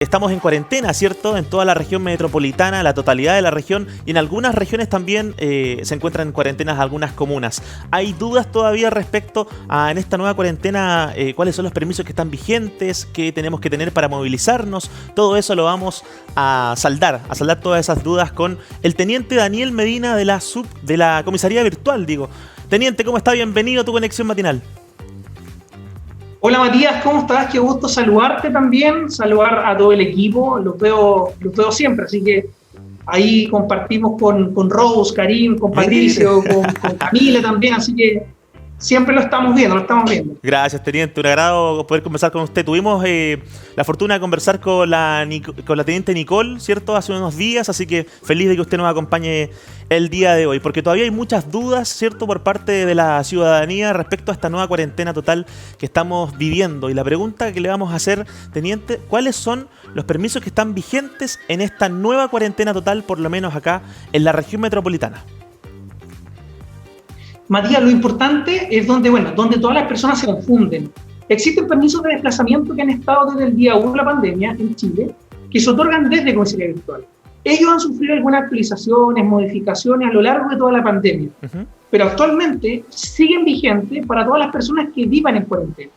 Estamos en cuarentena, ¿cierto? En toda la región metropolitana, la totalidad de la región, y en algunas regiones también se encuentran en cuarentenas algunas comunas. ¿Hay dudas todavía respecto a en esta nueva cuarentena cuáles son los permisos que están vigentes, qué tenemos que tener para movilizarnos? Todo eso lo vamos a saldar todas esas dudas con el teniente Daniel Medina de la comisaría virtual, digo. Teniente, ¿cómo está? Bienvenido a tu conexión matinal. Hola Matías, ¿cómo estás? Qué gusto saludarte también, saludar a todo el equipo, los veo siempre, así que ahí compartimos con Rose, Karim, con Patricio, con Camila también, así que siempre lo estamos viendo. Gracias, teniente, un agrado poder conversar con usted. Tuvimos la fortuna de conversar con la teniente Nicole, ¿cierto? Hace unos días, así que feliz de que usted nos acompañe el día de hoy, porque todavía hay muchas dudas, ¿cierto?, por parte de la ciudadanía respecto a esta nueva cuarentena total que estamos viviendo. Y la pregunta que le vamos a hacer, teniente, ¿cuáles son los permisos que están vigentes en esta nueva cuarentena total, por lo menos acá en la región metropolitana? Matías, lo importante es donde todas las personas se confunden. Existen permisos de desplazamiento que han estado desde el día 1 de la pandemia en Chile, que se otorgan desde comisaría virtual. Ellos han sufrido algunas actualizaciones, modificaciones a lo largo de toda la pandemia, pero actualmente siguen vigentes para todas las personas que vivan en cuarentena.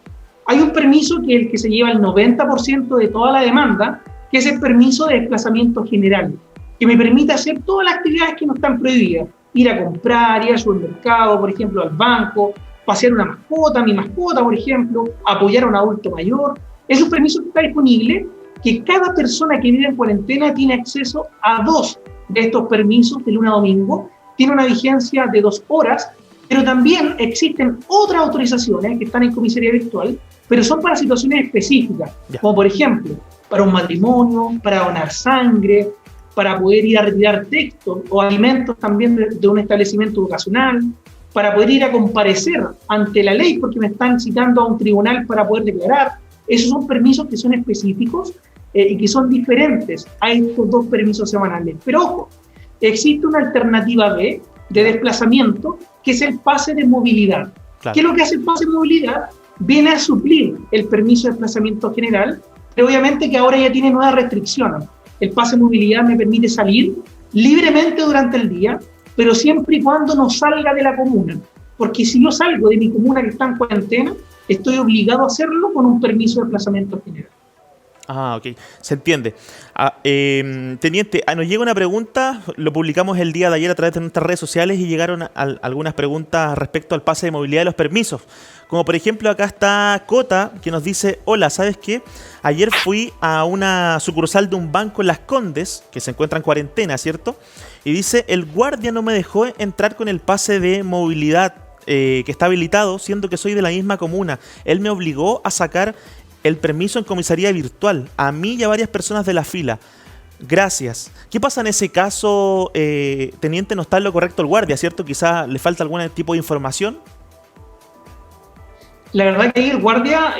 Hay un permiso que es el que se lleva el 90% de toda la demanda, que es el permiso de desplazamiento general, que me permite hacer todas las actividades que no están prohibidas. Ir a comprar, ir al supermercado, por ejemplo, al banco, pasear una mascota, mi mascota, por ejemplo, apoyar a un adulto mayor. Es un permiso que está disponible, que cada persona que vive en cuarentena tiene acceso a 2 de estos permisos de lunes a domingo. Tiene una vigencia de 2 horas, pero también existen otras autorizaciones que están en comisaría virtual, pero son para situaciones específicas, como por ejemplo, para un matrimonio, para donar sangre, para poder ir a retirar textos o alimentos también de un establecimiento educacional, para poder ir a comparecer ante la ley porque me están citando a un tribunal para poder declarar. Esos son permisos que son específicos y que son diferentes a estos 2 permisos semanales. Pero ojo, existe una alternativa B de desplazamiento, que es el pase de movilidad. Claro. ¿Qué es lo que hace el pase de movilidad? Viene a suplir el permiso de desplazamiento general, pero obviamente que ahora ya tiene nuevas restricciones. El pase de movilidad me permite salir libremente durante el día, pero siempre y cuando no salga de la comuna. Porque si yo salgo de mi comuna que está en cuarentena, estoy obligado a hacerlo con un permiso de desplazamiento general. Ah, ok. Se entiende. Teniente, nos llega una pregunta, lo publicamos el día de ayer a través de nuestras redes sociales y llegaron algunas preguntas respecto al pase de movilidad de los permisos. Como por ejemplo acá está Cota, que nos dice: hola, ¿sabes qué? Ayer fui a una sucursal de un banco en Las Condes, que se encuentra en cuarentena, ¿cierto? Y dice: el guardia no me dejó entrar con el pase de movilidad que está habilitado, siendo que soy de la misma comuna. Él me obligó a sacar el permiso en comisaría virtual, a mí y a varias personas de la fila. Gracias. ¿Qué pasa en ese caso, teniente? No está en lo correcto el guardia, ¿cierto? Quizá le falta algún tipo de información. La verdad que ahí el guardia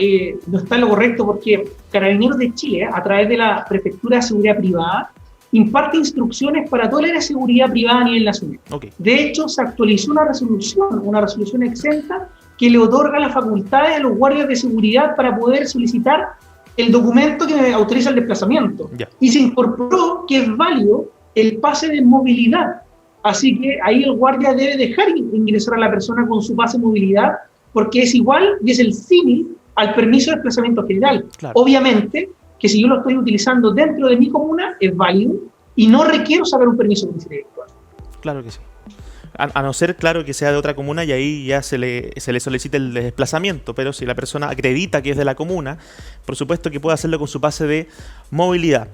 no está en lo correcto porque Carabineros de Chile, a través de la Prefectura de Seguridad Privada, imparte instrucciones para toda la área de seguridad privada a nivel nacional. Okay. De hecho, se actualizó una resolución exenta, que le otorga las facultades a los guardias de seguridad para poder solicitar el documento que me autoriza el desplazamiento. Y se incorporó que es válido el pase de movilidad. Así que ahí el guardia debe dejar ingresar a la persona con su pase de movilidad, porque es igual y es el símil al permiso de desplazamiento general. Claro. Obviamente que si yo lo estoy utilizando dentro de mi comuna, es válido y no requiero sacar un permiso de comisaría virtual. Claro que sí. A no ser, claro, que sea de otra comuna y ahí ya se le solicita el desplazamiento, pero si la persona acredita que es de la comuna, por supuesto que puede hacerlo con su pase de movilidad.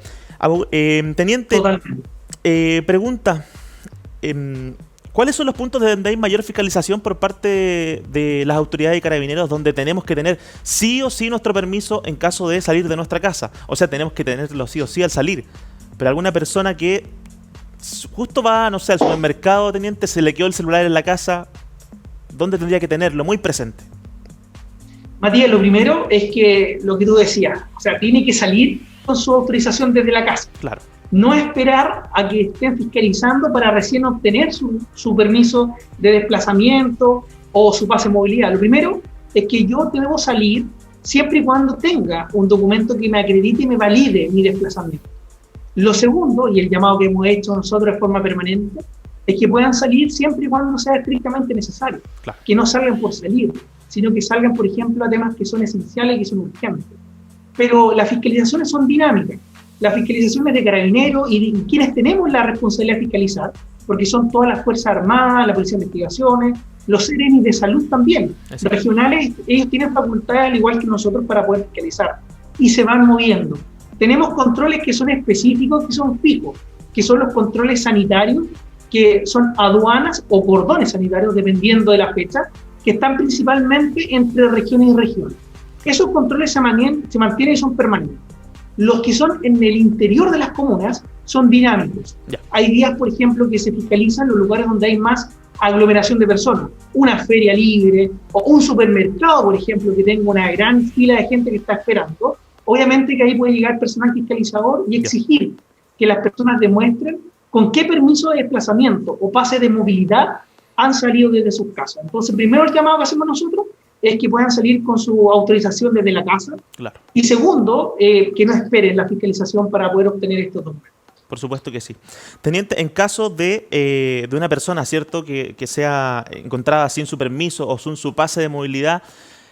Teniente, pregunta, ¿cuáles son los puntos donde hay mayor fiscalización por parte de las autoridades de Carabineros, donde tenemos que tener sí o sí nuestro permiso en caso de salir de nuestra casa? O sea, tenemos que tenerlo sí o sí al salir, pero alguna persona que justo va, no sé, al supermercado, teniente, se le quedó el celular en la casa, ¿dónde tendría que tenerlo? Muy presente. Matías, lo primero es que lo que tú decías, o sea, tiene que salir con su autorización desde la casa. Claro. No esperar a que estén fiscalizando para recién obtener su permiso de desplazamiento o su pase de movilidad. Lo primero es que yo debo salir siempre y cuando tenga un documento que me acredite y me valide mi desplazamiento. Lo segundo, y el llamado que hemos hecho nosotros de forma permanente, es que puedan salir siempre y cuando sea estrictamente necesario. Claro. Que no salgan por salir, sino que salgan, por ejemplo, a temas que son esenciales y que son urgentes. Pero las fiscalizaciones son dinámicas. Las fiscalizaciones de Carabineros y de quienes tenemos la responsabilidad de fiscalizar, porque son todas las Fuerzas Armadas, la Policía de Investigaciones, los CEREMI de salud también. Los regionales, ellos tienen facultades al igual que nosotros para poder fiscalizar y se van moviendo. Tenemos controles que son específicos, que son fijos, que son los controles sanitarios, que son aduanas o cordones sanitarios, dependiendo de la fecha, que están principalmente entre regiones y regiones. Esos controles se mantienen y son permanentes. Los que son en el interior de las comunas son dinámicos. Ya. Hay días, por ejemplo, que se fiscalizan los lugares donde hay más aglomeración de personas. Una feria libre o un supermercado, por ejemplo, que tenga una gran fila de gente que está esperando. Obviamente que ahí puede llegar personal fiscalizador y exigir que las personas demuestren con qué permiso de desplazamiento o pase de movilidad han salido desde sus casas. Entonces, primero el llamado que hacemos nosotros es que puedan salir con su autorización desde la casa. Claro. Y segundo, que no esperen la fiscalización para poder obtener estos documentos. Por supuesto que sí. Teniente, en caso de una persona, ¿cierto?, que sea encontrada sin su permiso o sin su pase de movilidad,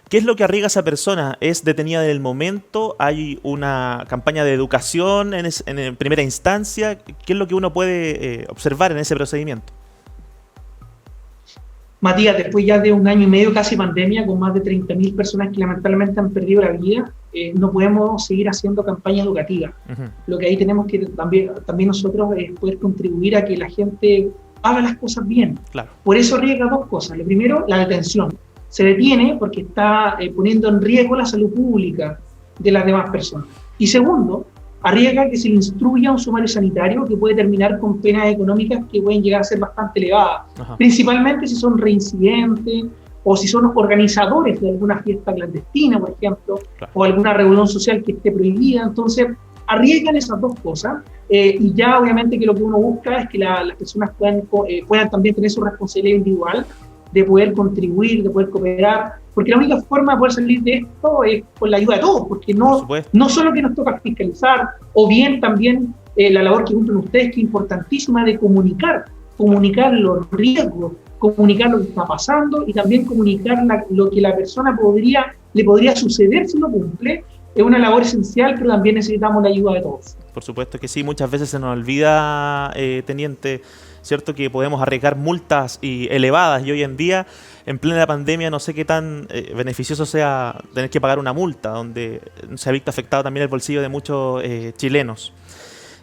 ¿qué es lo que arriesga a esa persona? ¿Es detenida en el momento? ¿Hay una campaña de educación en primera instancia? ¿Qué es lo que uno puede observar en ese procedimiento? Matías, después ya de un año y medio casi pandemia, con más de 30.000 personas que lamentablemente han perdido la vida, no podemos seguir haciendo campaña educativa. Uh-huh. Lo que ahí tenemos que también nosotros es poder contribuir a que la gente haga las cosas bien. Claro. Por eso arriesga dos cosas. Lo primero, la detención. Se detiene porque está poniendo en riesgo la salud pública de las demás personas. Y segundo, arriesga que se le instruya un sumario sanitario que puede terminar con penas económicas que pueden llegar a ser bastante elevadas. Ajá. Principalmente si son reincidentes o si son organizadores de alguna fiesta clandestina, por ejemplo, claro, o alguna reunión social que esté prohibida. Entonces, arriesgan esas dos cosas y ya obviamente que lo que uno busca es que las personas puedan también tener su responsabilidad individual de poder contribuir, de poder cooperar, porque la única forma de poder salir de esto es con la ayuda de todos, porque no solo que nos toca fiscalizar, o bien también la labor que cumplen ustedes, que es importantísima, de comunicar los riesgos, comunicar lo que está pasando y también comunicar lo que la persona le podría suceder si no cumple. Es una labor esencial, pero también necesitamos la ayuda de todos. Por supuesto que sí, muchas veces se nos olvida, teniente, ¿cierto?, que podemos arriesgar multas elevadas y hoy en día, en plena pandemia, no sé qué tan beneficioso sea tener que pagar una multa, donde se ha visto afectado también el bolsillo de muchos chilenos.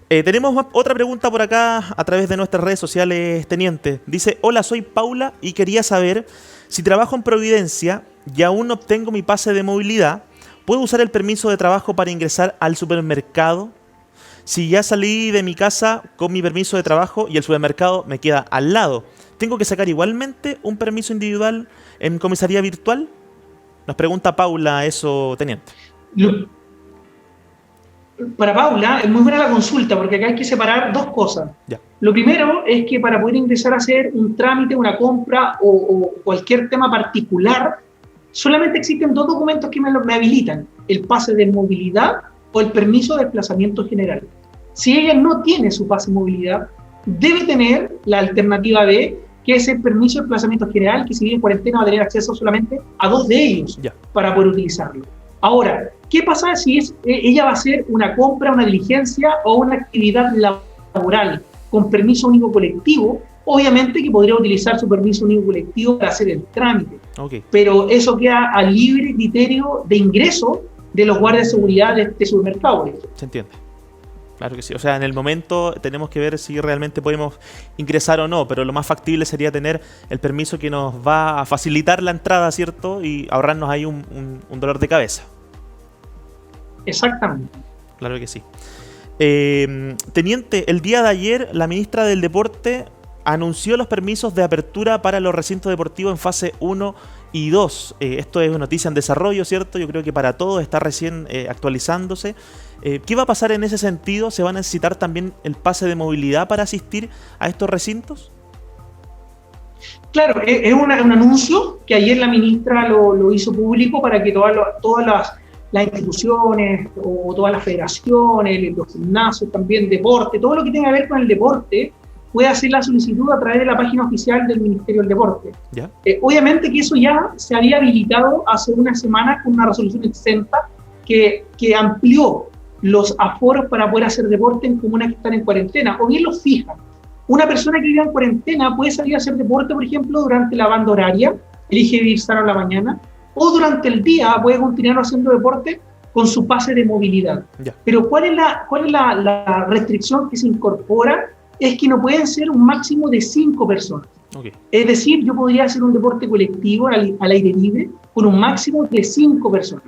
Tenemos otra pregunta por acá a través de nuestras redes sociales, teniente. Dice: hola, soy Paula y quería saber si trabajo en Providencia y aún no obtengo mi pase de movilidad, ¿puedo usar el permiso de trabajo para ingresar al supermercado? Si ya salí de mi casa con mi permiso de trabajo y el supermercado me queda al lado, ¿tengo que sacar igualmente un permiso individual en comisaría virtual? Nos pregunta Paula eso, teniente. Para Paula, es muy buena la consulta, porque acá hay que separar dos cosas. Ya. Lo primero es que para poder ingresar a hacer un trámite, una compra o cualquier tema particular, solamente existen dos documentos que me habilitan: el pase de movilidad o el permiso de desplazamiento general. Si ella no tiene su pase de movilidad, debe tener la alternativa B, que es el permiso de desplazamiento general, que si vive en cuarentena va a tener acceso solamente a dos de ellos para poder utilizarlo. Ahora, ¿qué pasa si ella va a hacer una compra, una diligencia o una actividad laboral con permiso único colectivo? Obviamente que podría utilizar su permiso único colectivo para hacer el trámite. Okay. Pero eso queda a libre criterio de ingreso de los guardias de seguridad de este supermercado. Se entiende. Claro que sí. O sea, en el momento tenemos que ver si realmente podemos ingresar o no, pero lo más factible sería tener el permiso que nos va a facilitar la entrada, ¿cierto? Y ahorrarnos ahí un dolor de cabeza. Exactamente. Claro que sí. Teniente, el día de ayer la ministra del Deporte anunció los permisos de apertura para los recintos deportivos en fase 1 y 2. Esto es una noticia en desarrollo, ¿cierto? Yo creo que para todos está recién actualizándose. ¿Qué va a pasar en ese sentido? ¿Se va a necesitar también el pase de movilidad para asistir a estos recintos? Claro, es un anuncio que ayer la ministra lo hizo público para que todas las instituciones o todas las federaciones, los gimnasios también, deporte, todo lo que tenga que ver con el deporte, puede hacer la solicitud a través de la página oficial del Ministerio del Deporte. ¿Ya? Obviamente que eso ya se había habilitado hace una semana con una resolución exenta que amplió los aforos para poder hacer deporte en comunas que están en cuarentena, o bien los fijan. Una persona que vive en cuarentena puede salir a hacer deporte, por ejemplo, durante la banda horaria, elige vivir sano a la mañana, o durante el día puede continuar haciendo deporte con su pase de movilidad. Ya. Pero ¿cuál es la restricción que se incorpora? Es que no pueden ser un máximo de 5 personas. Okay. Es decir, yo podría hacer un deporte colectivo al aire libre con un máximo de 5 personas.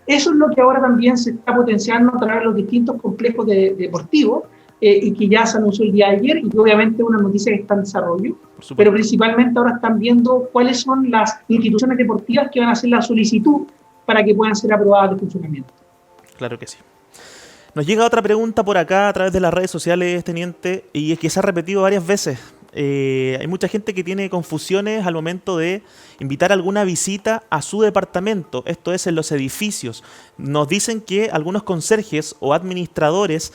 Eso es lo que ahora también se está potenciando a través de los distintos complejos deportivos y que ya se anunció el día de ayer y que obviamente es una noticia que está en desarrollo, pero principalmente ahora están viendo cuáles son las instituciones deportivas que van a hacer la solicitud para que puedan ser aprobadas de funcionamiento. Claro que sí. Nos llega otra pregunta por acá a través de las redes sociales, teniente, y es que se ha repetido varias veces. Hay mucha gente que tiene confusiones al momento de invitar alguna visita a su departamento, esto es en los edificios. Nos dicen que algunos conserjes o administradores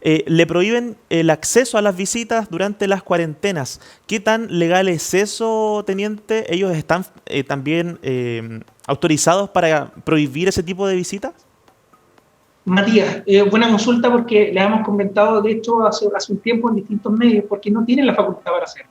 le prohíben el acceso a las visitas durante las cuarentenas. ¿Qué tan legal es eso, teniente? ¿Ellos están también autorizados para prohibir ese tipo de visitas? Matías, buena consulta porque la hemos comentado de hecho hace un tiempo en distintos medios porque no tienen la facultad para hacerlo.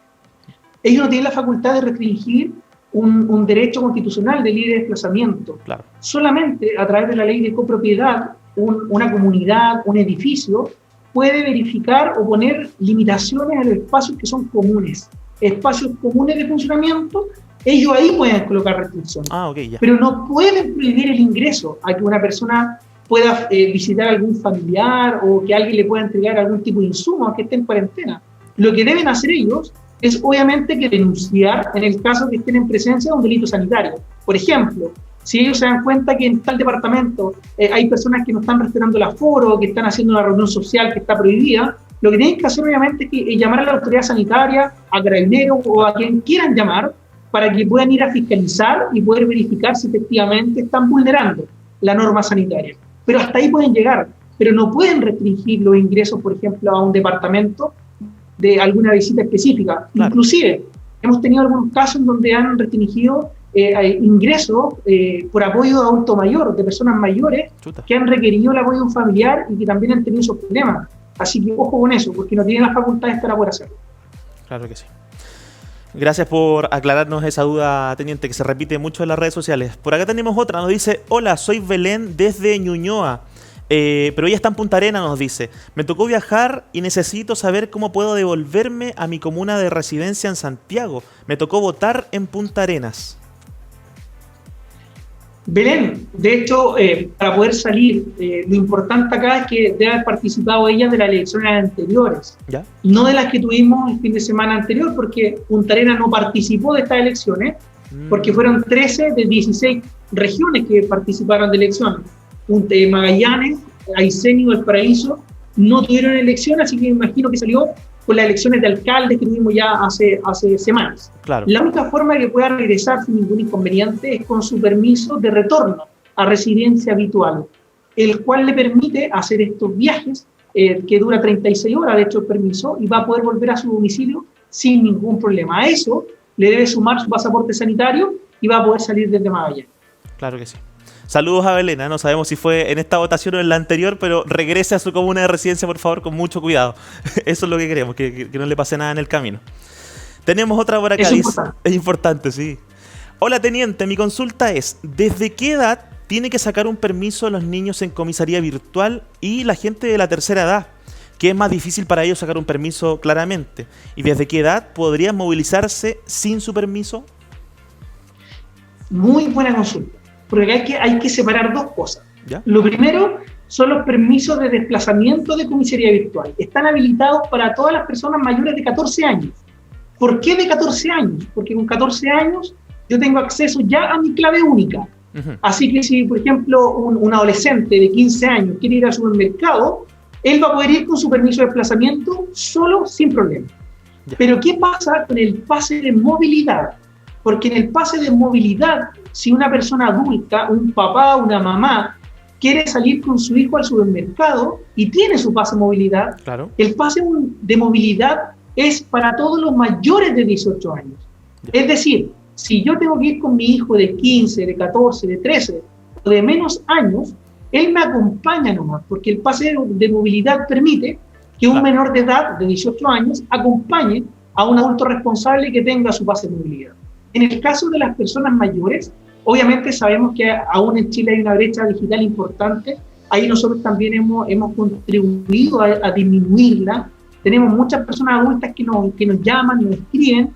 Ellos no tienen la facultad de restringir un derecho constitucional de libre desplazamiento. Claro. Solamente a través de la ley de copropiedad, una comunidad, un edificio, puede verificar o poner limitaciones a los espacios que son comunes. Espacios comunes de funcionamiento, ellos ahí pueden colocar restricciones. Okay, ya. Pero no pueden prohibir el ingreso a que una persona pueda visitar a algún familiar o que alguien le pueda entregar algún tipo de insumo a que esté en cuarentena. Lo que deben hacer ellos es obviamente que denunciar en el caso que estén en presencia de un delito sanitario. Por ejemplo, si ellos se dan cuenta que en tal departamento hay personas que no están respetando el aforo, que están haciendo una reunión social que está prohibida, lo que tienen que hacer obviamente es que llamar a la autoridad sanitaria, a Carabineros o a quien quieran llamar para que puedan ir a fiscalizar y poder verificar si efectivamente están vulnerando la norma sanitaria. Pero hasta ahí pueden llegar, pero no pueden restringir los ingresos, por ejemplo, a un departamento de alguna visita específica. Claro. Inclusive, hemos tenido algunos casos en donde han restringido ingresos por apoyo de adulto mayor, de personas mayores, que han requerido el apoyo de un familiar y que también han tenido esos problemas. Así que ojo con eso, porque no tienen las facultades para poder hacerlo. Claro que sí. Gracias por aclararnos esa duda, teniente, que se repite mucho en las redes sociales. Por acá tenemos otra, nos dice: hola, soy Belén desde Ñuñoa, pero ella está en Punta Arenas, nos dice. Me tocó viajar y necesito saber cómo puedo devolverme a mi comuna de residencia en Santiago. Me tocó votar en Punta Arenas. Belén, de hecho, para poder salir, lo importante acá es que debe haber participado ella de las elecciones anteriores, ¿ya? No de las que tuvimos el fin de semana anterior, porque Punta Arenas no participó de estas elecciones, porque fueron 13 de 16 regiones que participaron de elecciones. Magallanes, Aysén y Valparaíso no tuvieron elecciones, así que me imagino que salió con las elecciones de alcaldes que tuvimos ya hace semanas. Claro. La única forma de que pueda regresar sin ningún inconveniente es con su permiso de retorno a residencia habitual, el cual le permite hacer estos viajes que dura 36 horas, de hecho el permiso, y va a poder volver a su domicilio sin ningún problema. A eso le debe sumar su pasaporte sanitario y va a poder salir desde Magallanes. Claro que sí. Saludos a Belén, no sabemos si fue en esta votación o en la anterior, pero regrese a su comuna de residencia, por favor, con mucho cuidado. Eso es lo que queremos, que no le pase nada en el camino. Tenemos otra por acá. Es importante, sí. Hola, teniente, mi consulta es: ¿desde qué edad tiene que sacar un permiso los niños en comisaría virtual y la gente de la tercera edad? Que es más difícil para ellos sacar un permiso claramente. ¿Y desde qué edad podrían movilizarse sin su permiso? Muy buena consulta. Porque hay que separar dos cosas. ¿Ya? Lo primero son los permisos de desplazamiento de comisaría virtual. Están habilitados para todas las personas mayores de 14 años. ¿Por qué de 14 años? Porque con 14 años yo tengo acceso ya a mi clave única. Uh-huh. Así que si, por ejemplo, un adolescente de 15 años quiere ir al supermercado, él va a poder ir con su permiso de desplazamiento solo, sin problema. ¿Ya? Pero ¿qué pasa con el pase de movilidad? Porque en el pase de movilidad, si una persona adulta, un papá, una mamá, quiere salir con su hijo al supermercado y tiene su pase de movilidad, Claro. el pase de movilidad es para todos los mayores de 18 años. Es decir, si yo tengo que ir con mi hijo de 15, de 14, de 13 o de menos años, él me acompaña nomás, porque el pase de movilidad permite que un menor de edad de 18 años acompañe a un adulto responsable que tenga su pase de movilidad. En el caso de las personas mayores, obviamente sabemos que aún en Chile hay una brecha digital importante. Ahí nosotros también hemos contribuido a disminuirla. Tenemos muchas personas adultas que nos llaman, nos escriben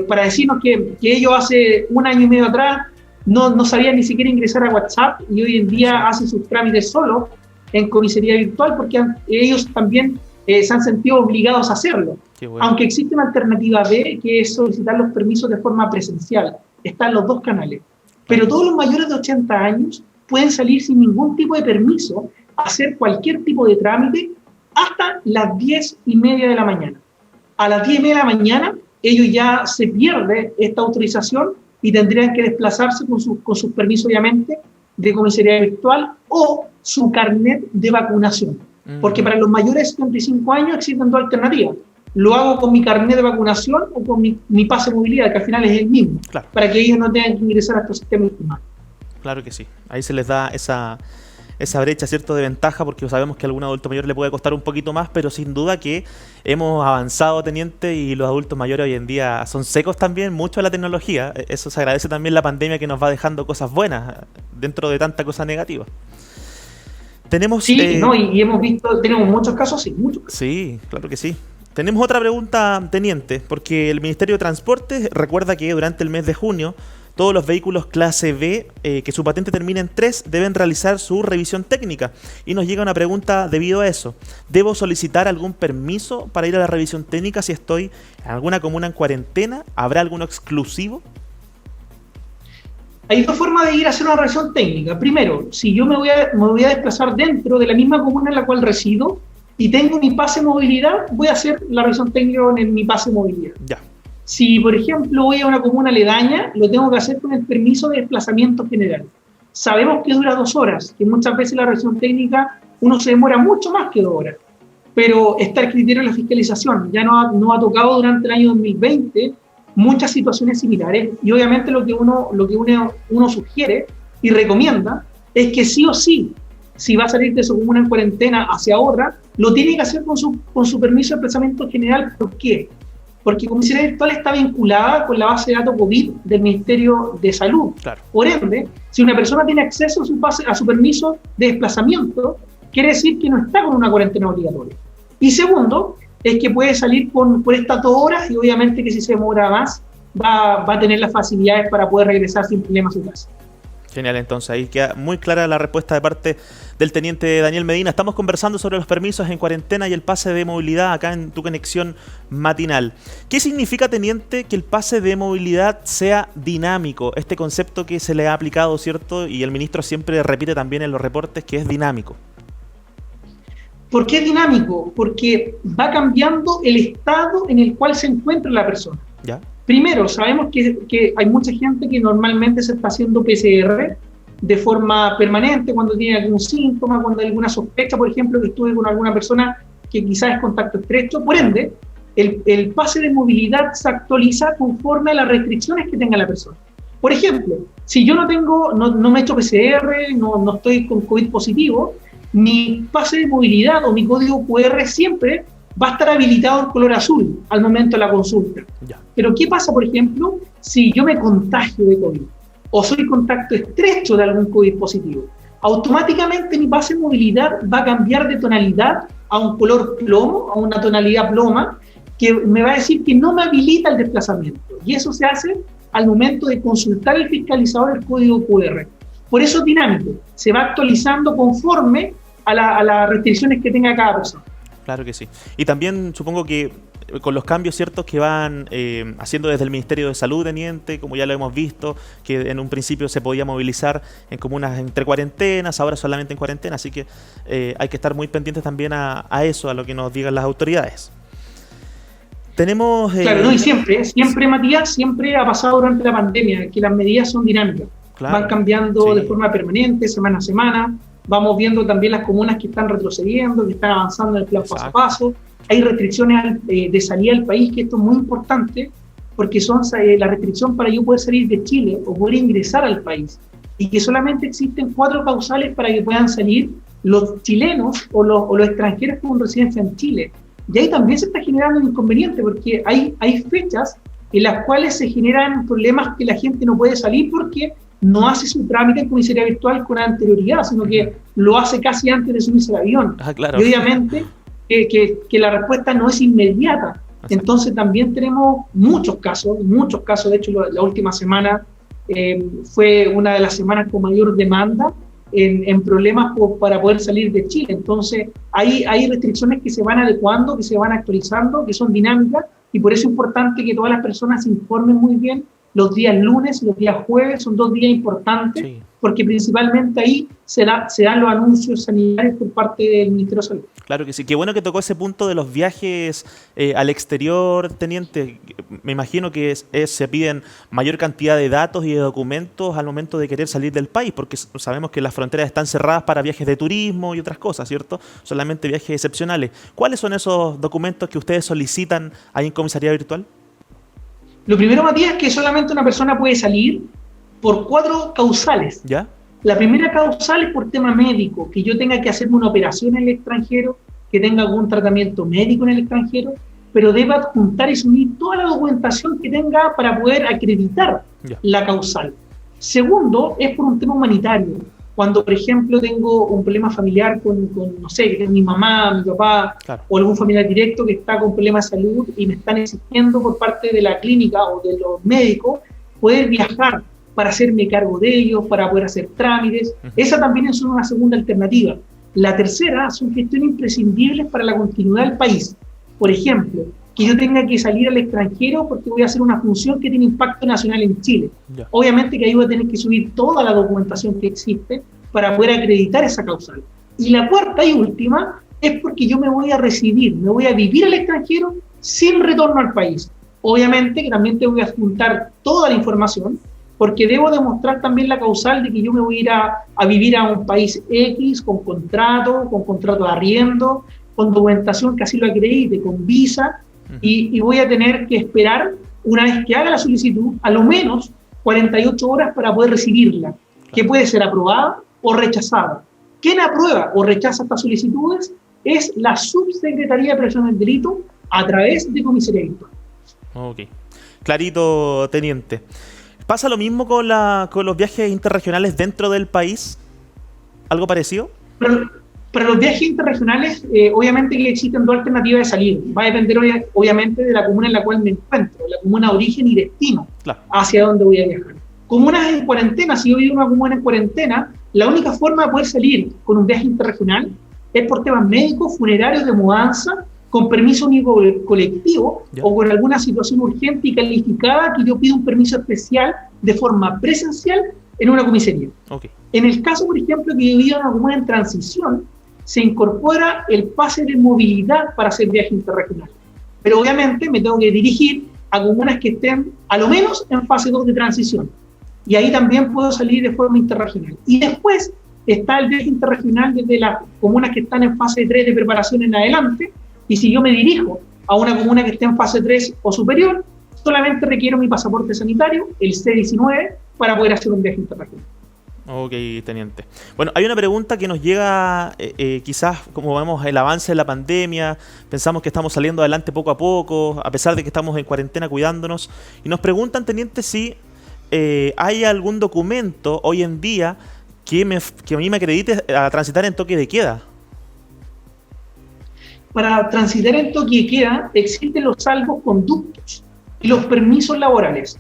para decirnos que ellos hace un año y medio atrás no sabían ni siquiera ingresar a WhatsApp y hoy en día hacen sus trámites solo en comisaría virtual porque ellos también se han sentido obligados a hacerlo. Bueno. Aunque existe una alternativa B, que es solicitar los permisos de forma presencial. Están los dos canales. Pero todos los mayores de 80 años pueden salir sin ningún tipo de permiso, hacer cualquier tipo de trámite hasta las 10:30 de la mañana. A las 10:30 de la mañana, ellos ya se pierde esta autorización y tendrían que desplazarse con sus permisos, obviamente, de comisaría virtual o su carnet de vacunación. Porque para los mayores de 75 años existen dos alternativas. Lo hago con mi carnet de vacunación o con mi pase de movilidad, que al final es el mismo, claro, para que ellos no tengan que ingresar a estos sistemas informáticos. Claro que sí. Ahí se les da esa brecha, ¿cierto?, de ventaja, porque sabemos que a algún adulto mayor le puede costar un poquito más, pero sin duda que hemos avanzado, teniente, y los adultos mayores hoy en día son secos también, mucho de la tecnología. Eso se agradece también la pandemia, que nos va dejando cosas buenas dentro de tanta cosa negativa. Tenemos, y hemos visto, tenemos muchos casos, sí, muchos casos. Sí, claro que sí. Tenemos otra pregunta, teniente, porque el Ministerio de Transporte recuerda que durante el mes de junio todos los vehículos clase B que su patente termine en 3 deben realizar su revisión técnica. Y nos llega una pregunta debido a eso. ¿Debo solicitar algún permiso para ir a la revisión técnica si estoy en alguna comuna en cuarentena? ¿Habrá alguno exclusivo? Hay dos formas de ir a hacer una revisión técnica. Primero, si yo me voy a desplazar dentro de la misma comuna en la cual resido y tengo mi pase de movilidad, voy a hacer la revisión técnica en mi pase de movilidad. Ya. Si, por ejemplo, voy a una comuna aledaña, lo tengo que hacer con el permiso de desplazamiento general. Sabemos que dura 2 horas, que muchas veces la revisión técnica uno se demora mucho más que 2 horas, pero está el criterio de la fiscalización. Ya no ha tocado durante el año 2020 muchas situaciones similares y obviamente lo que uno sugiere y recomienda es que sí o sí, si va a salir de su comuna en cuarentena hacia otra, lo tiene que hacer con su permiso de desplazamiento general. ¿Por qué? Porque comisaría virtual está vinculada con la base de datos COVID del Ministerio de Salud. Claro. Por ende, si una persona tiene acceso a su permiso de desplazamiento, quiere decir que no está con una cuarentena obligatoria. Y segundo, es que puede salir por estas 2 horas y obviamente que si se demora más, va a tener las facilidades para poder regresar sin problemas a su casa. Genial, entonces ahí queda muy clara la respuesta de parte del teniente Daniel Medina. Estamos conversando sobre los permisos en cuarentena y el pase de movilidad acá en tu conexión matinal. ¿Qué significa, teniente, que el pase de movilidad sea dinámico? Este concepto que se le ha aplicado, ¿cierto? Y el ministro siempre repite también en los reportes que es dinámico. ¿Por qué es dinámico? Porque va cambiando el estado en el cual se encuentra la persona. ¿Ya? Primero, sabemos que hay mucha gente que normalmente se está haciendo PCR de forma permanente cuando tiene algún síntoma, cuando hay alguna sospecha, por ejemplo, que estuve con alguna persona que quizás es contacto estrecho. Por ende, el pase de movilidad se actualiza conforme a las restricciones que tenga la persona. Por ejemplo, si yo no me he hecho PCR, no estoy con COVID positivo, mi pase de movilidad o mi código QR siempre va a estar habilitado en color azul al momento de la consulta. Ya. Pero ¿qué pasa, por ejemplo, si yo me contagio de COVID o soy contacto estrecho de algún COVID positivo? Automáticamente mi pase de movilidad va a cambiar de tonalidad a un color plomo, a una tonalidad ploma, que me va a decir que no me habilita el desplazamiento. Y eso se hace al momento de consultar el fiscalizador el código QR. Por eso es dinámico, se va actualizando conforme a las restricciones que tenga cada persona. Claro que sí. Y también supongo que con los cambios ciertos que van haciendo desde el Ministerio de Salud, teniente, como ya lo hemos visto, que en un principio se podía movilizar en comunas entre cuarentenas, ahora solamente en cuarentena, así que hay que estar muy pendientes también a eso, a lo que nos digan las autoridades. Tenemos... Claro, no, y siempre, Matías, siempre ha pasado durante la pandemia que las medidas son dinámicas. Claro, van cambiando de forma permanente, semana a semana. vamos viendo también las comunas que están retrocediendo, que están avanzando en el plan paso a Exacto. paso. Hay restricciones de salida del país, que esto es muy importante, porque son la restricción para yo poder salir de Chile o poder ingresar al país. Y que solamente existen 4 causales para que puedan salir los chilenos o los extranjeros con residencia en Chile. Y ahí también se está generando un inconveniente, porque hay fechas en las cuales se generan problemas que la gente no puede salir porque no hace su trámite en comisaría virtual con anterioridad, sino que lo hace casi antes de subirse al avión. Claro. Y obviamente que la respuesta no es inmediata. Entonces también tenemos muchos casos, de hecho la última semana fue una de las semanas con mayor demanda en problemas para poder salir de Chile. Entonces hay restricciones que se van adecuando, que se van actualizando, que son dinámicas, y por eso es importante que todas las personas se informen muy bien. Los días lunes, los días jueves son 2 días importantes, sí, porque principalmente ahí se dan los anuncios sanitarios por parte del Ministerio de Salud. Claro que sí. Qué bueno que tocó ese punto de los viajes al exterior, teniente. Me imagino que se piden mayor cantidad de datos y de documentos al momento de querer salir del país, porque sabemos que las fronteras están cerradas para viajes de turismo y otras cosas, ¿cierto? Solamente viajes excepcionales. ¿Cuáles son esos documentos que ustedes solicitan ahí en Comisaría Virtual? Lo primero, Matías, es que solamente una persona puede salir por 4 causales. ¿Ya? La primera causal es por tema médico, que yo tenga que hacerme una operación en el extranjero, que tenga algún tratamiento médico en el extranjero, pero deba adjuntar y subir toda la documentación que tenga para poder acreditar la causal. Segundo, es por un tema humanitario. Cuando, por ejemplo, tengo un problema familiar con no sé, mi mamá, mi papá, claro, o algún familiar directo que está con problemas de salud y me están exigiendo por parte de la clínica o de los médicos poder viajar para hacerme cargo de ellos, para poder hacer trámites. Esa también es una segunda alternativa. La tercera son gestiones imprescindibles para la continuidad del país. Por ejemplo, que yo tenga que salir al extranjero porque voy a hacer una función que tiene impacto nacional en Chile. Yeah. Obviamente que ahí voy a tener que subir toda la documentación que existe para poder acreditar esa causal. Y la cuarta y última es porque yo me voy a residir, me voy a vivir al extranjero sin retorno al país. Obviamente que también tengo que adjuntar toda la información, porque debo demostrar también la causal de que yo me voy a ir a vivir a un país X con contrato de arriendo, con documentación que así lo acredite, con visa, y voy a tener que esperar, una vez que haga la solicitud, a lo menos 48 horas para poder recibirla, que puede ser aprobada o rechazada. ¿Quién aprueba o rechaza estas solicitudes? Es la Subsecretaría de Prevención del Delito a través de Comisaría Virtual. Ok. Clarito, teniente. ¿Pasa lo mismo con los viajes interregionales dentro del país? ¿Algo parecido? Para los viajes interregionales, obviamente que existen 2 alternativas de salida. Va a depender, obviamente, de la comuna en la cual me encuentro, la comuna de origen y destino, claro, hacia dónde voy a viajar. Comunas en cuarentena, si yo vivo en una comuna en cuarentena, la única forma de poder salir con un viaje interregional es por temas médicos, funerarios, de mudanza, con permiso único colectivo, o con alguna situación urgente y calificada que yo pido un permiso especial de forma presencial en una comisaría. Okay. En el caso, por ejemplo, que yo vivo en una comuna en transición, se incorpora el pase de movilidad para hacer viaje interregional. Pero obviamente me tengo que dirigir a comunas que estén a lo menos en fase 2 de transición. Y ahí también puedo salir de forma interregional. Y después está el viaje interregional desde las comunas que están en fase 3 de preparación en adelante. Y si yo me dirijo a una comuna que esté en fase 3 o superior, solamente requiero mi pasaporte sanitario, el C19, para poder hacer un viaje interregional. Ok, teniente. Bueno, hay una pregunta que nos llega, quizás como vemos el avance de la pandemia, pensamos que estamos saliendo adelante poco a poco, a pesar de que estamos en cuarentena cuidándonos, y nos preguntan, teniente, si hay algún documento hoy en día que a mí me acredite a transitar en toque de queda. Para transitar en toque de queda existen los salvoconductos y los permisos laborales.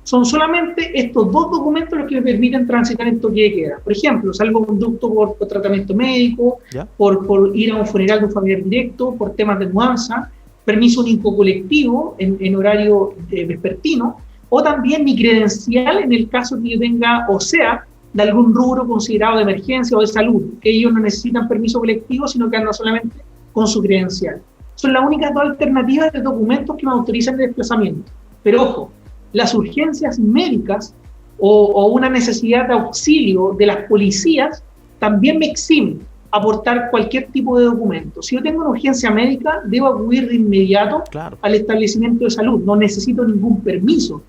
Son solamente estos 2 documentos los que me permiten transitar en toque de queda. Por ejemplo, salvoconducto por tratamiento médico, por ir a un funeral de un familiar directo, por temas de mudanza, permiso único colectivo en horario vespertino, o también mi credencial en el caso que yo tenga, o sea, de algún rubro considerado de emergencia o de salud, que ellos no necesitan permiso colectivo, sino que andan solamente con su credencial. Son las únicas 2 alternativas de documentos que me autorizan el desplazamiento. Pero ojo, las urgencias médicas o una necesidad de auxilio de las policías también me exime aportar cualquier tipo de documento. Si yo tengo una urgencia médica, debo acudir de inmediato al establecimiento de salud, no necesito ningún permiso.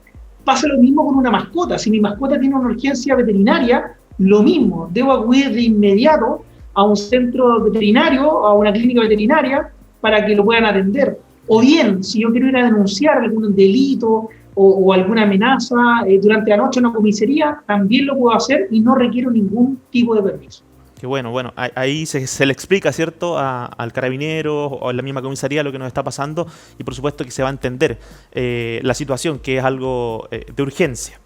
Pasa lo mismo con una mascota. Si mi mascota tiene una urgencia veterinaria, lo mismo, debo acudir de inmediato a un centro veterinario, a una clínica veterinaria, para que lo puedan atender. O bien, si yo quiero ir a denunciar algún delito o alguna amenaza durante la noche en una comisaría, también lo puedo hacer y no requiero ningún tipo de permiso. Que bueno, ahí se le explica, ¿cierto?, al carabinero o a la misma comisaría lo que nos está pasando, y por supuesto que se va a entender la situación, que es algo de urgencia.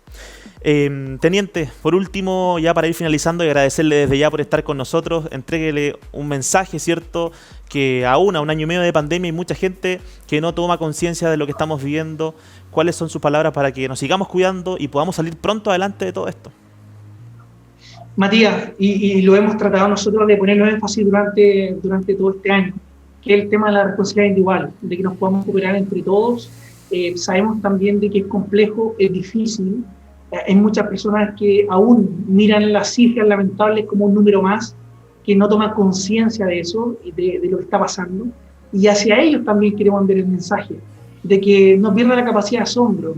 Teniente, por último, ya para ir finalizando y agradecerle desde ya por estar con nosotros, entréguele un mensaje, ¿cierto?, que aún a un año y medio de pandemia hay mucha gente que no toma conciencia de lo que estamos viviendo. ¿Cuáles son sus palabras para que nos sigamos cuidando y podamos salir pronto adelante de todo esto? Matías, y lo hemos tratado nosotros de ponerlo énfasis durante todo este año, que es el tema de la responsabilidad individual, de que nos podamos cooperar entre todos. Sabemos también de que es complejo, es difícil. Hay muchas personas que aún miran las cifras lamentables como un número más, que no toman conciencia de eso, de lo que está pasando. Y hacia ellos también queremos enviar el mensaje de que no pierdan la capacidad de asombro.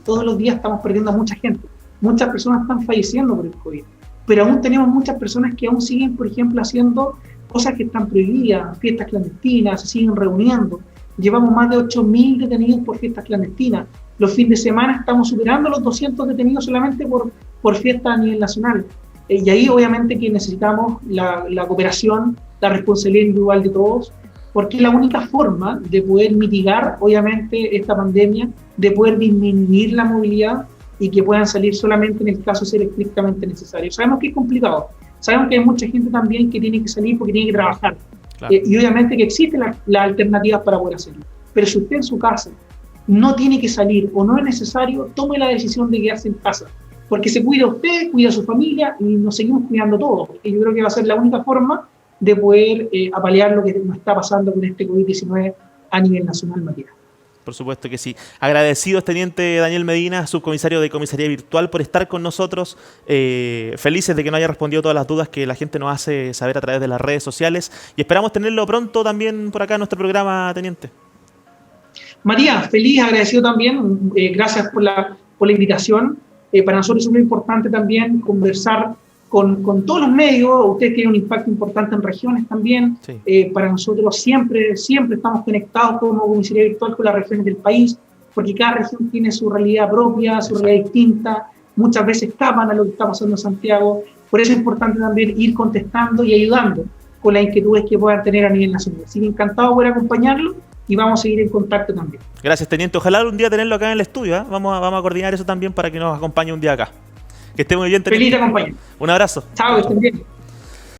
Todos los días estamos perdiendo a mucha gente. Muchas personas están falleciendo por el COVID. Pero aún tenemos muchas personas que aún siguen, por ejemplo, haciendo cosas que están prohibidas, fiestas clandestinas, se siguen reuniendo. Llevamos más de 8.000 detenidos por fiestas clandestinas. Los fines de semana estamos superando los 200 detenidos solamente por fiestas a nivel nacional. Y ahí obviamente que necesitamos la cooperación, la responsabilidad individual de todos, porque es la única forma de poder mitigar, obviamente, esta pandemia, de poder disminuir la movilidad y que puedan salir solamente en el caso de ser estrictamente necesario. Sabemos que es complicado, sabemos que hay mucha gente también que tiene que salir porque tiene que trabajar. Claro. Y obviamente que existen las alternativas para poder hacerlo. Pero si usted en su casa no tiene que salir o no es necesario, tome la decisión de quedarse en casa. Porque se cuida usted, cuida a su familia y nos seguimos cuidando todos. Y yo creo que va a ser la única forma de poder apalear lo que nos está pasando con este COVID-19 a nivel nacional, Matías. Por supuesto que sí. Agradecidos, Teniente Daniel Medina, subcomisario de Comisaría Virtual, por estar con nosotros. Felices de que nos haya respondido todas las dudas que la gente nos hace saber a través de las redes sociales. Y esperamos tenerlo pronto también por acá en nuestro programa, Teniente. Matías, feliz, agradecido también. Gracias por la invitación. Para nosotros es muy importante también conversar con todos los medios. Ustedes tienen un impacto importante en regiones también. Sí. Para nosotros siempre estamos conectados como Comisaría Virtual con las regiones del país, porque cada región tiene su realidad propia, su realidad distinta. Muchas veces escapan a lo que está pasando en Santiago. Por eso es importante también ir contestando y ayudando con las inquietudes que puedan tener a nivel nacional. Así que encantado de poder acompañarlo y vamos a seguir en contacto también. Gracias, Teniente. Ojalá un día tenerlo acá en el estudio, ¿eh? Vamos a coordinar eso también para que nos acompañe un día acá. Que esté muy bien, Teniente. Feliz de acompañar. Un abrazo. Chao, que estén bien.